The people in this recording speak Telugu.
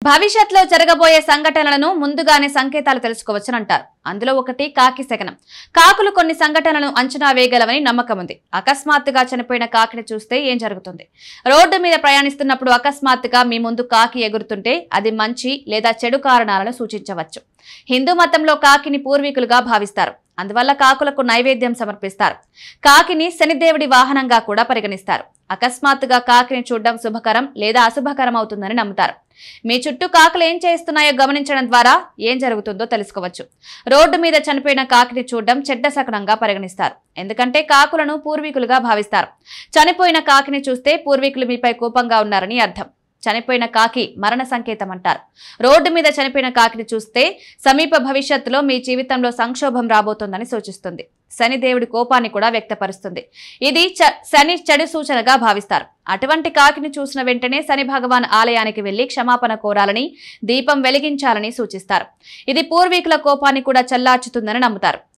భవిష్యత్తులో జరగబోయే సంఘటనలను ముందుగానే సంకేతాలు తెలుసుకోవచ్చునంటారు. అందులో ఒకటి కాకి శకనం. కాకులు కొన్ని సంఘటనలను అంచనా వేయగలవని నమ్మకం ఉంది. అకస్మాత్తుగా చనిపోయిన కాకిని చూస్తే ఏం జరుగుతుంది? రోడ్డు మీద ప్రయాణిస్తున్నప్పుడు అకస్మాత్తుగా మీ ముందు కాకి ఎగురుతుంటే అది మంచి లేదా చెడు కారణాలను సూచించవచ్చు. హిందూ మతంలో కాకిని పూర్వీకులుగా భావిస్తారు. అందువల్ల కాకులకు నైవేద్యం సమర్పిస్తారు. కాకిని శనిదేవుడి వాహనంగా కూడా పరిగణిస్తారు. అకస్మాత్తుగా కాకిని చూడడం శుభకరం లేదా అశుభకరం అవుతుందని నమ్ముతారు. మీ చుట్టూ కాకులు ఏం చేస్తున్నాయో గమనించడం ద్వారా ఏం జరుగుతుందో తెలుసుకోవచ్చు. రోడ్డు మీద చనిపోయిన కాకిని చూడడం చెడ్డ శకునంగా పరిగణిస్తారు. ఎందుకంటే కాకులను పూర్వీకులుగా భావిస్తారు. చనిపోయిన కాకిని చూస్తే పూర్వీకులు మీపై కోపంగా ఉన్నారని అర్థం. చనిపోయిన కాకి మరణ సంకేతం అంటారు. రోడ్డు మీద చనిపోయిన కాకిని చూస్తే సమీప భవిష్యత్తులో మీ జీవితంలో సంక్షోభం రాబోతోందని సూచిస్తుంది. శనిదేవుడి కోపాన్ని కూడా వ్యక్తపరుస్తుంది. ఇది శని చెడు సూచనగా భావిస్తారు. అటువంటి కాకిని చూసిన వెంటనే శని భగవాన్ ఆలయానికి వెళ్లి క్షమాపణ కోరాలని, దీపం వెలిగించాలని సూచిస్తారు. ఇది పూర్వీకుల కోపాన్ని కూడా చల్లార్చుతుందని నమ్ముతారు.